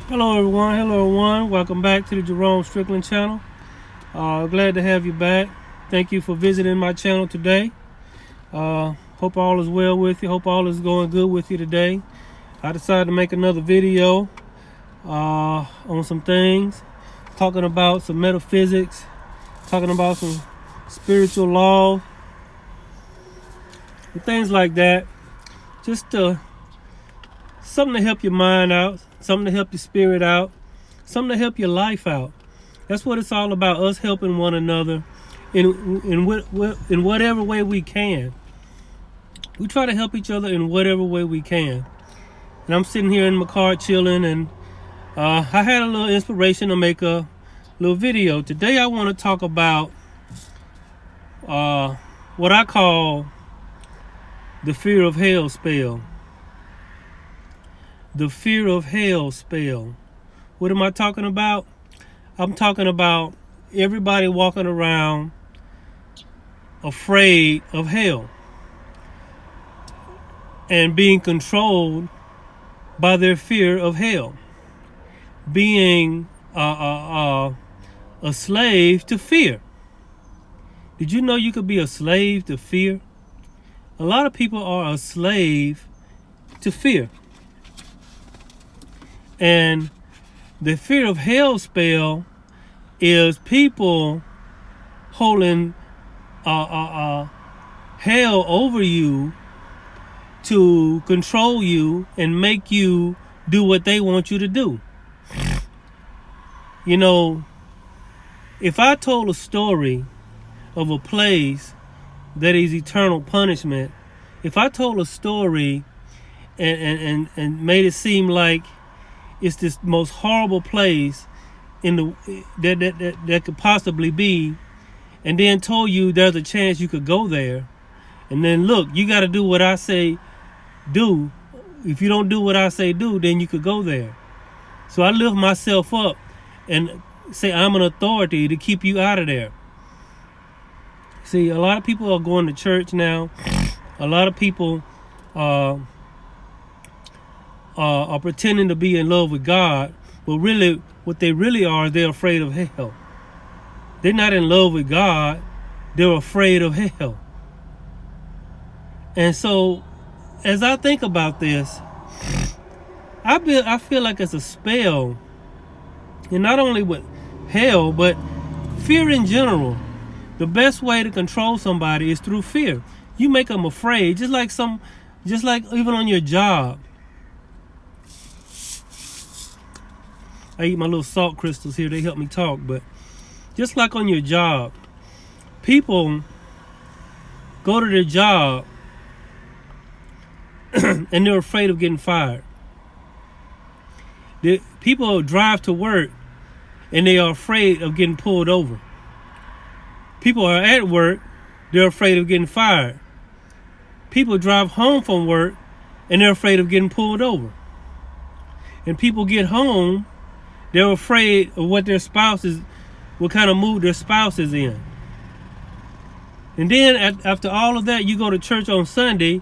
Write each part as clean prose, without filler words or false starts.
Hello everyone. Welcome back to the Jerome Strickland channel. Glad to have you back. Thank you for visiting my channel today. Hope all is well with you. Hope all is going good with you today. I decided to make another video on some things, talking about some metaphysics, talking about some spiritual law, and things like that. Just something to help your mind out, something to help your spirit out, something to help your life out. That's what it's all about, us helping one another in whatever way we can. We try to help each other in whatever way we can. And I'm sitting here in my car chilling, and I had a little inspiration to make a little video. Today I want to talk about what I call the fear of hell spell. The fear of hell spell. What am I talking about? I'm talking about everybody walking around afraid of hell and being controlled by their fear of hell, being a slave to fear. Did you know you could be a slave to fear? A lot of people are a slave to fear. And the fear of hell spell is people holding hell over you to control you and make you do what they want you to do. You know, if I told a story of a place that is eternal punishment, if I told a story and made it seem like it's this most horrible place in the that could possibly be, and then told you there's a chance you could go there, and then look, you got to do what I say do. If you don't do what I say do, then you could go there. So I lift myself up and say I'm an authority to keep you out of there. See, a lot of people are going to church now. A lot of people are pretending to be in love with God, but really what they really are, they're afraid of hell. They're not in love with God, they're afraid of hell. And so as I think about this, I feel like it's a spell, and not only with hell, but fear in general. The best way to control somebody is through fear. You make them afraid, just like even on your job. I eat my little salt crystals here, they help me talk, but just like on your job, people go to their job and they're afraid of getting fired. People drive to work and they are afraid of getting pulled over. People are at work, they're afraid of getting fired. People drive home from work and they're afraid of getting pulled over. And people get home, they're afraid of what kind of mood their spouse is in. And then after all of that, you go to church on Sunday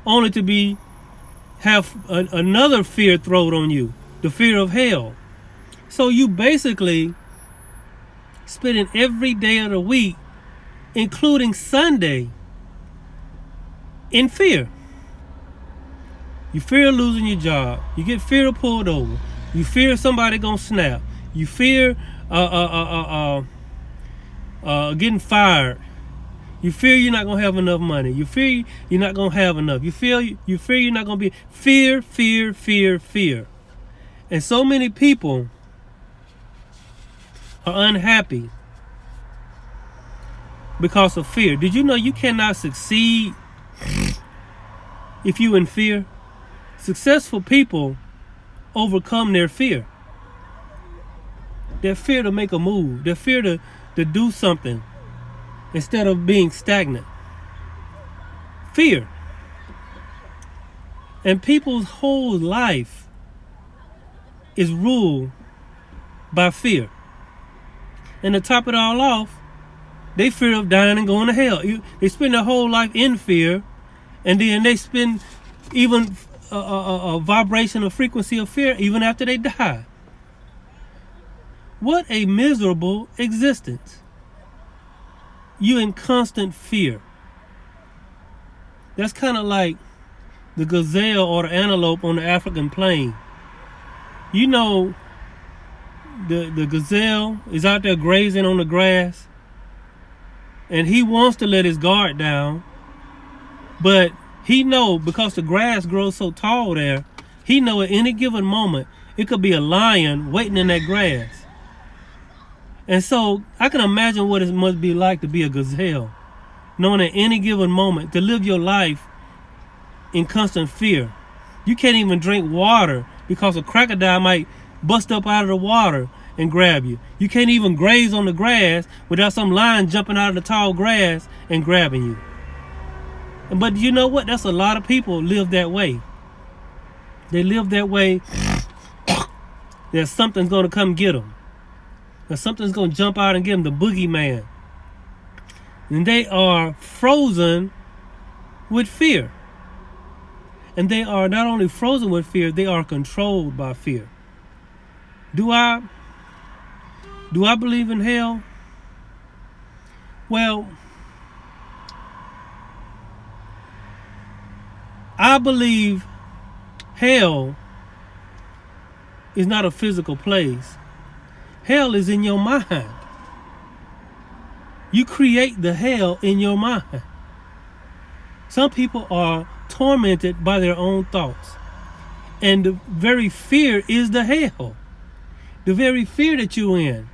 only to have another fear thrown on you, the fear of hell. So you basically spending every day of the week, including Sunday, in fear. You fear losing your job. You get fear of pulled over. You fear somebody gonna snap. You fear getting fired. You fear you're not gonna have enough money. You fear you're not gonna have enough. You fear you're not gonna be fear. And so many people are unhappy because of fear. Did you know you cannot succeed if you in fear? Successful people overcome their fear. Their fear to make a move. Their fear to do something instead of being stagnant. Fear. And people's whole life is ruled by fear. And to top it all off, they fear of dying and going to hell. They spend their whole life in fear, and then they spend even a vibration, a frequency of fear even after they die. What a miserable existence. You in constant fear. That's kind of like the gazelle or the antelope on the African plain. You know, the gazelle is out there grazing on the grass, and he wants to let his guard down, but he know, because the grass grows so tall there, he know at any given moment it could be a lion waiting in that grass. And so I can imagine what it must be like to be a gazelle, knowing at any given moment to live your life in constant fear. You can't even drink water because a crocodile might bust up out of the water and grab you. You can't even graze on the grass without some lion jumping out of the tall grass and grabbing you. But you know what? That's a lot of people live that way. They live that way that something's going to come get them. That something's going to jump out and get them, the boogeyman. And they are frozen with fear. And they are not only frozen with fear, they are controlled by fear. Do I believe in hell? Well, I believe hell is not a physical place. Hell is in your mind. You create the hell in your mind. Some people are tormented by their own thoughts. And the very fear is the hell. The very fear that you're in.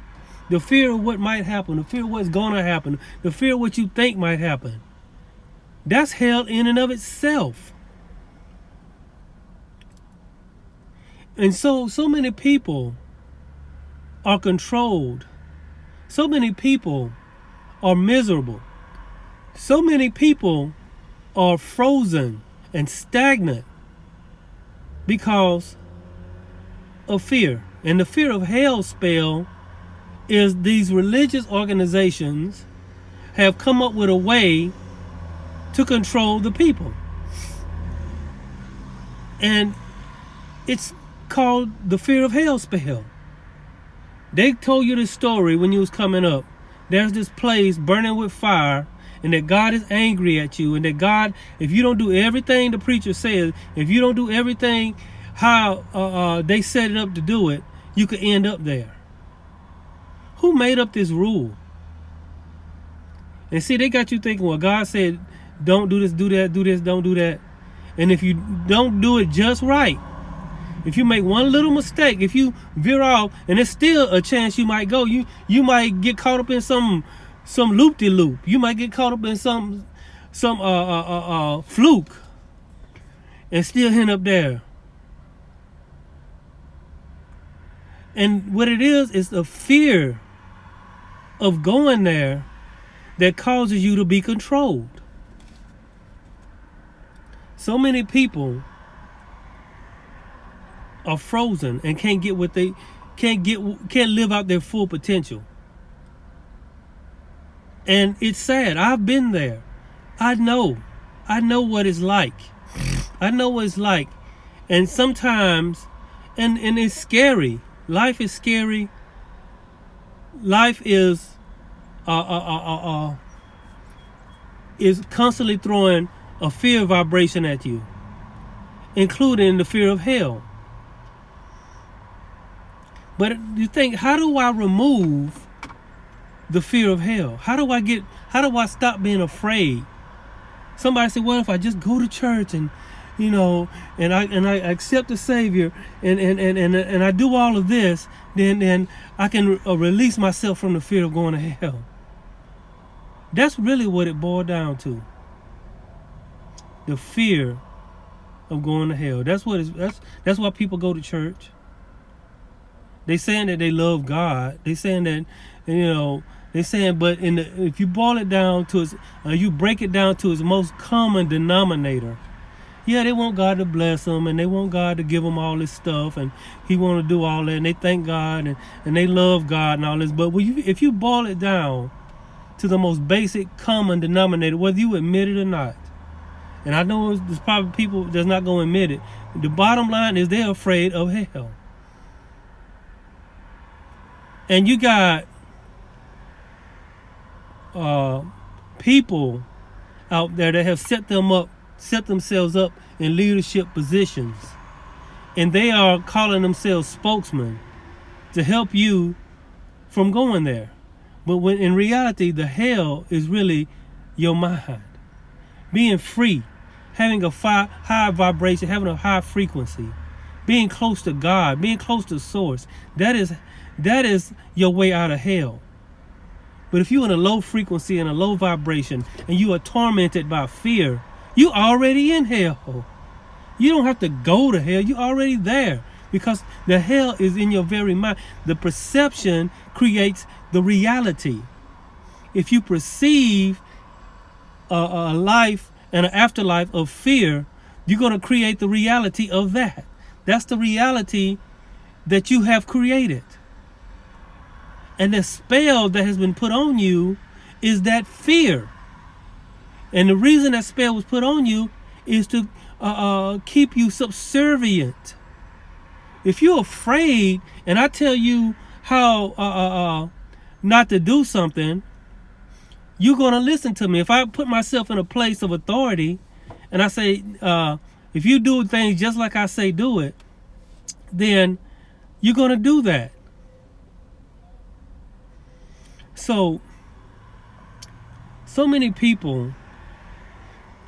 The fear of what might happen. The fear of what's going to happen. The fear of what you think might happen. That's hell in and of itself. And so many people are controlled. So many people are miserable. So many people are frozen and stagnant because of fear. And the fear of hell spell is these religious organizations have come up with a way to control the people. And it's called the fear of hell spell. They told you this story when you was coming up. There's this place burning with fire, and that God is angry at you, and that God, if you don't do everything the preacher says, if you don't do everything how they set it up to do it, you could end up there. Who made up this rule? And see, they got you thinking, well, God said, don't do this, do that, do this, don't do that. And if you don't do it just right, if you make one little mistake, if you veer off, and there's still a chance you might go, you might get caught up in some loop-de-loop. You might get caught up in some fluke and still end up there. And what it is the fear of going there that causes you to be controlled. So many people are frozen and can't live out their full potential. And it's sad. I've been there. I know what it's like. I know what it's like. And sometimes, and it's scary. Life is scary. Life is constantly throwing a fear vibration at you, including the fear of hell. But you think, how do I remove the fear of hell? How do I stop being afraid? Somebody said, well, if I just go to church and and I accept the Savior and I do all of this, then I can release myself from the fear of going to hell. That's really what it boiled down to. The fear of going to hell. That's why people go to church. They saying that they love God. They saying that, but if you boil it down to you break it down to its most common denominator. Yeah, they want God to bless them, and they want God to give them all this stuff, and He want to do all that, and they thank God, and they love God and all this. But if you boil it down to the most basic common denominator, whether you admit it or not, and I know there's probably people that's not going to admit it, the bottom line is they're afraid of hell. And you got people out there that have set themselves up in leadership positions, and they are calling themselves spokesmen to help you from going there. But when in reality, the hell is really your mind. Being free, having a high vibration, having a high frequency, being close to God, being close to source, that is your way out of hell. But if you're in a low frequency and a low vibration and you are tormented by fear, you already in hell. You don't have to go to hell. You're already there, because the hell is in your very mind. The perception creates the reality. If you perceive a life and an afterlife of fear, you're going to create the reality of that. That's the reality that you have created. And the spell that has been put on you is that fear. And the reason that spell was put on you is to keep you subservient. If you're afraid, and I tell you how not to do something, you're going to listen to me. If I put myself in a place of authority and I say, if you do things just like I say do it, then you're going to do that. So many people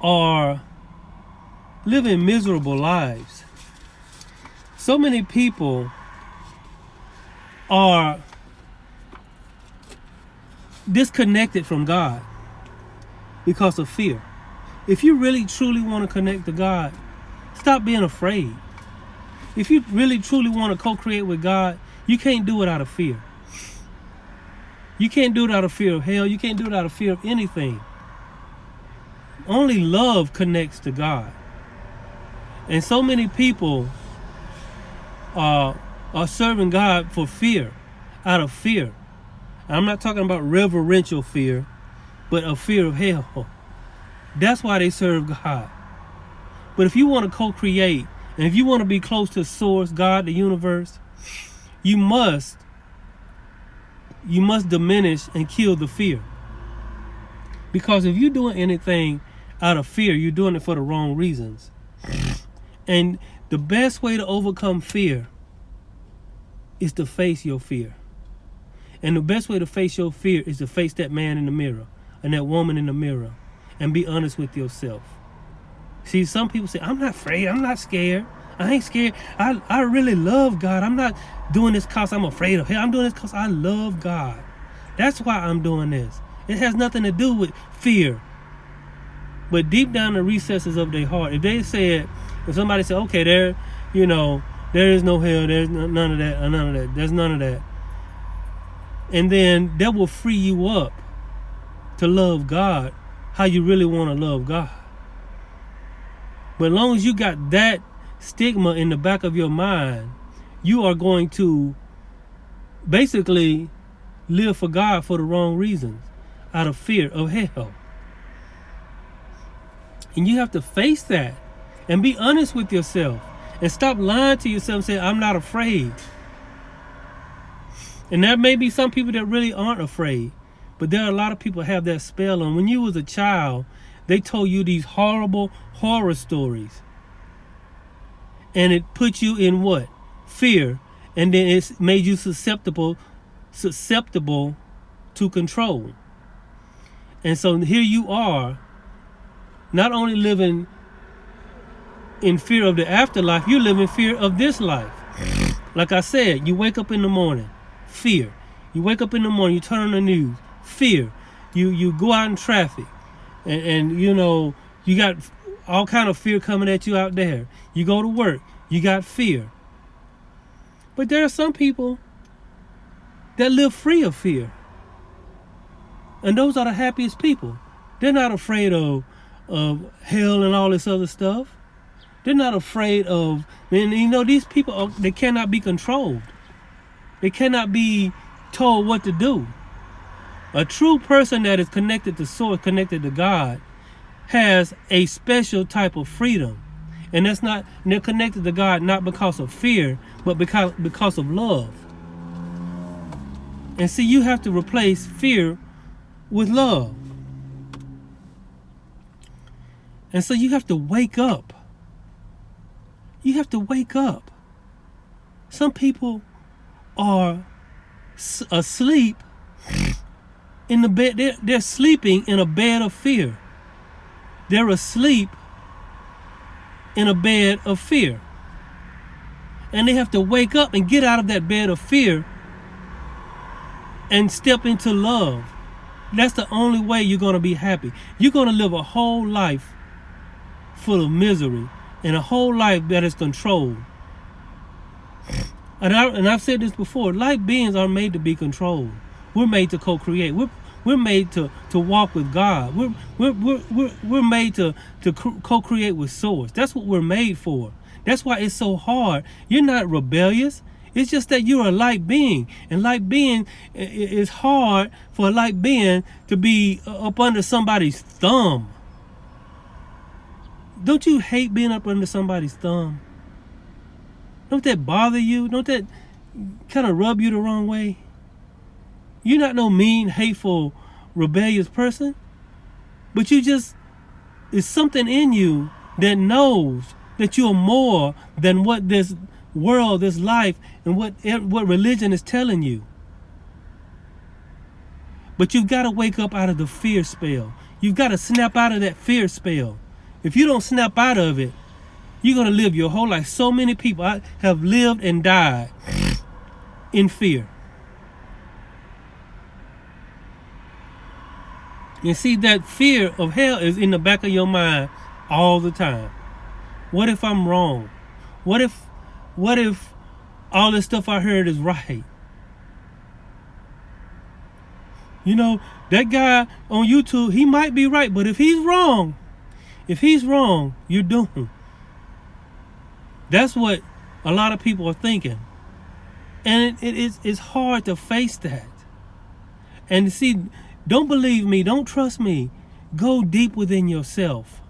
are living miserable lives. So many people are disconnected from God because of fear. If you really truly want to connect to God, stop being afraid. If you really truly want to co-create with God, you can't do it out of fear. You can't do it out of fear of hell. You can't do it out of fear of anything. Only love connects to God. And so many people are serving God for fear, out of fear. I'm not talking about reverential fear, but a fear of hell. That's why they serve God. But if you want to co-create, and if you want to be close to source, God, the universe, you must diminish and kill the fear. Because if you're doing anything out of fear, you're doing it for the wrong reasons. And the best way to overcome fear is to face your fear. And the best way to face your fear is to face that man in the mirror and that woman in the mirror and be honest with yourself. See, some people say, I'm not afraid, I'm not scared. I ain't scared. I really love God. I'm not doing this because I'm afraid of hell. I'm doing this because I love God. That's why I'm doing this. It has nothing to do with fear. But deep down in the recesses of their heart, if somebody said, okay, there is no hell, there's none of that, there's none of that. And then that will free you up to love God how you really want to love God. But as long as you got that stigma in the back of your mind, you are going to basically live for God for the wrong reasons, out of fear of hell. And you have to face that and be honest with yourself and stop lying to yourself and say, I'm not afraid. And there may be some people that really aren't afraid, but there are a lot of people that have that spell on. When you was a child, they told you these horrible horror stories. And it put you in what? Fear. And then it made you susceptible to control. And so here you are, not only living in fear of the afterlife, you live in fear of this life. Like I said, you wake up in the morning, fear. You wake up in the morning, you turn on the news, fear. You go out in traffic, and you got all kind of fear coming at you out there. You go to work, you got fear. But there are some people that live free of fear. And those are the happiest people. They're not afraid of hell and all this other stuff. They're not afraid of, these people, they cannot be controlled. They cannot be told what to do. A true person that is connected to source, connected to God, has a special type of freedom. And they're connected to God not because of fear, but because of love. And see, you have to replace fear with love. And so you have to wake up. You have to wake up. Some people are asleep in the bed. They're sleeping in a bed of fear. They're asleep in a bed of fear. And they have to wake up and get out of that bed of fear and step into love. That's the only way you're going to be happy. You're going to live a whole life full of misery and a whole life that is controlled. And I've said this before, light beings are made to be controlled. We're made to co-create. We're made to walk with God. We're made to co-create with Source. That's what we're made for. That's why it's so hard. You're not rebellious. It's just that you're a light being. And light being, it's hard for a light being to be up under somebody's thumb. Don't you hate being up under somebody's thumb? Don't that bother you? Don't that kind of rub you the wrong way? You're not no mean, hateful, rebellious person. But it's something in you that knows that you're more than what this world, this life, and what religion is telling you. But you've got to wake up out of the fear spell. You've got to snap out of that fear spell. If you don't snap out of it, you're going to live your whole life. So many people have lived and died in fear. You see, that fear of hell is in the back of your mind all the time. What if I'm wrong? What if all this stuff I heard is right? You know, that guy on YouTube, he might be right, but if he's wrong, you're doomed. That's what a lot of people are thinking. And it's hard to face that. And see, don't believe me, don't trust me. Go deep within yourself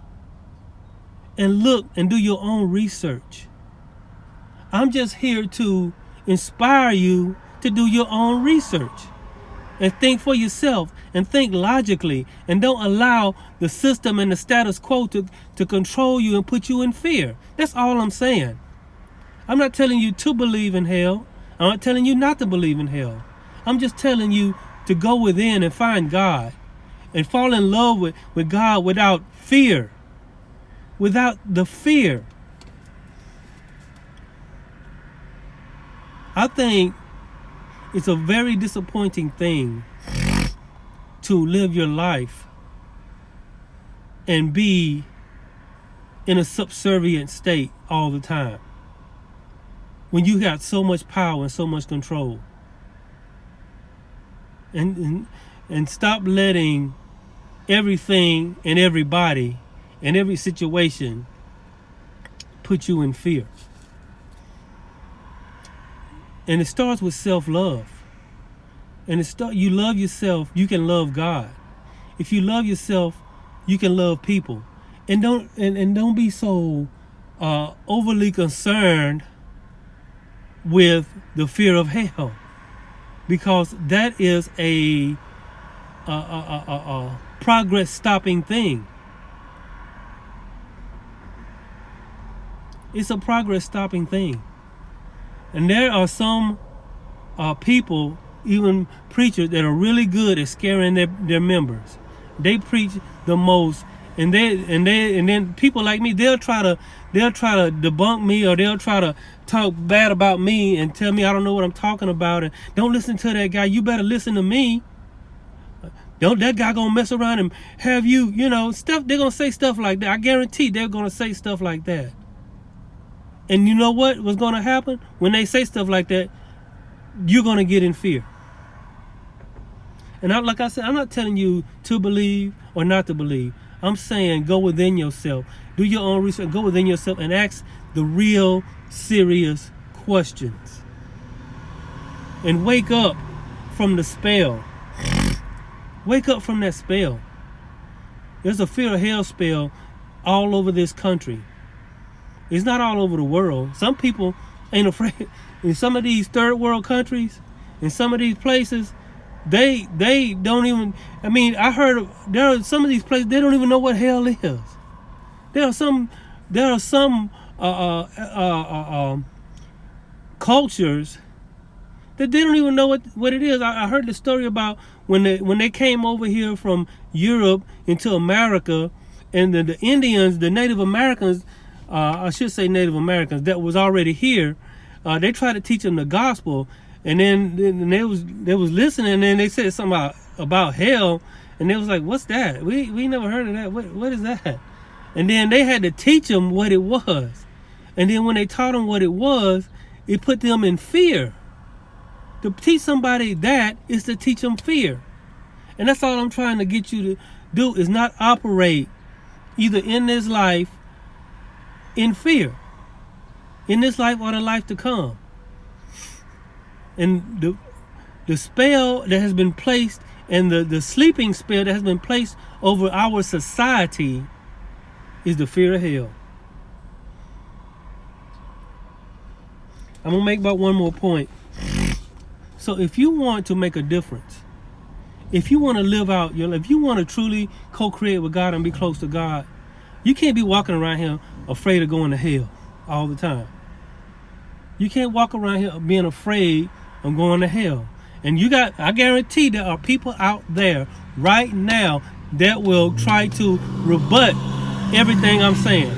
and look and do your own research. I'm just here to inspire you to do your own research and think for yourself and think logically, and don't allow the system and the status quo to control you and put you in fear. That's all I'm saying. I'm not telling you to believe in hell. I'm not telling you not to believe in hell. I'm just telling you to go within and find God and fall in love with God without fear. Without the fear. I think it's a very disappointing thing to live your life and be in a subservient state all the time when you got so much power and so much control. And stop letting everything and everybody and every situation put you in fear. And it starts with self-love. And you love yourself, you can love God. If you love yourself, you can love people. And don't be so overly concerned with the fear of hell, because that is a progress stopping thing. It's a progress stopping thing. And there are some people, even preachers, that are really good at scaring their members. They preach the most, and then people like me, they'll try to debunk me, or they'll try to talk bad about me and tell me I don't know what I'm talking about, and don't listen to that guy. You better listen to me. Don't that guy gonna mess around and have you, stuff. They're gonna say stuff like that. I guarantee they're gonna say stuff like that. And you know what was going to happen? When they say stuff like that, you're going to get in fear. And like I said, I'm not telling you to believe or not to believe. I'm saying go within yourself. Do your own research. Go within yourself and ask the real, serious questions. And wake up from the spell. Wake up from that spell. There's a fear of hell spell all over this country. It's not all over the world. Some people ain't afraid. In some of these third world countries, in some of these places, they don't even. I mean, I heard there are some of these places they don't even know what hell is. There are some cultures that they don't even know what it is. I heard the story about when they came over here from Europe into America, and the Indians, the Native Americans, I should say Native Americans that was already here, they tried to teach them the gospel, and then they was listening, and then they said something about hell, and they was like, "What's that? We never heard of that. What is that?" And then they had to teach them what it was, and then when they taught them what it was, it put them in fear. To teach somebody that is to teach them fear. And that's all I'm trying to get you to do, is not operate either in this life in fear, in this life or the life to come. And the spell that has been placed, and the sleeping spell that has been placed over our society, is the fear of hell. I'm going to make about one more point. So if you want to make a difference, if you want to live out your life, if you want to truly co-create with God and be close to God, you can't be walking around here afraid of going to hell all the time. You can't walk around here being afraid of going to hell. And I guarantee there are people out there right now that will try to rebut everything I'm saying.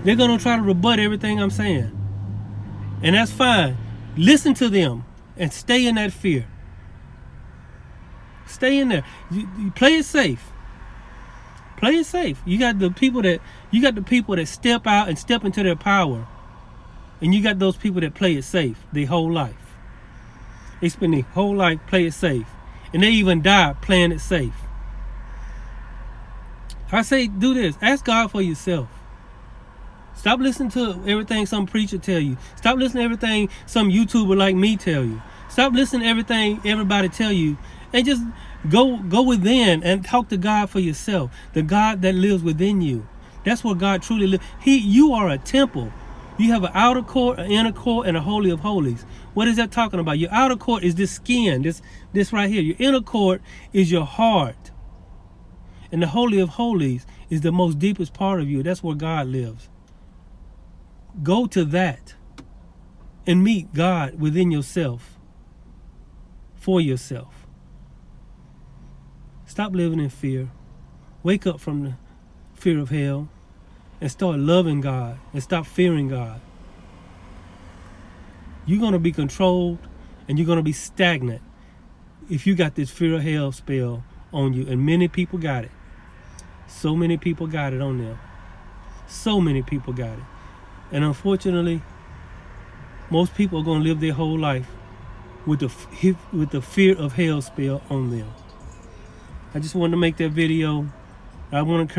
They're going to try to rebut everything I'm saying. And that's fine. Listen to them and stay in that fear. Stay in there. You play it safe. Play it safe. You got the people that step out and step into their power. And you got those people that play it safe their whole life. They spend their whole life play it safe. And they even die playing it safe. I say do this. Ask God for yourself. Stop listening to everything some preacher tell you. Stop listening to everything some YouTuber like me tell you. Stop listening to everything everybody tell you, and just go within and talk to God for yourself. The God that lives within you. That's where God truly lives. You are a temple. You have an outer court, an inner court, and a holy of holies. What is that talking about? Your outer court is this skin, this right here. Your inner court is your heart. And the holy of holies is the most deepest part of you. That's where God lives. Go to that and meet God within yourself, for yourself. Stop living in fear. Wake up from the fear of hell and start loving God and stop fearing God. You're going to be controlled and you're going to be stagnant if you got this fear of hell spell on you. And many people got it. So many people got it on them. So many people got it. And unfortunately, most people are going to live their whole life with the fear of hell spell on them. I just wanted to make that video. I want to encourage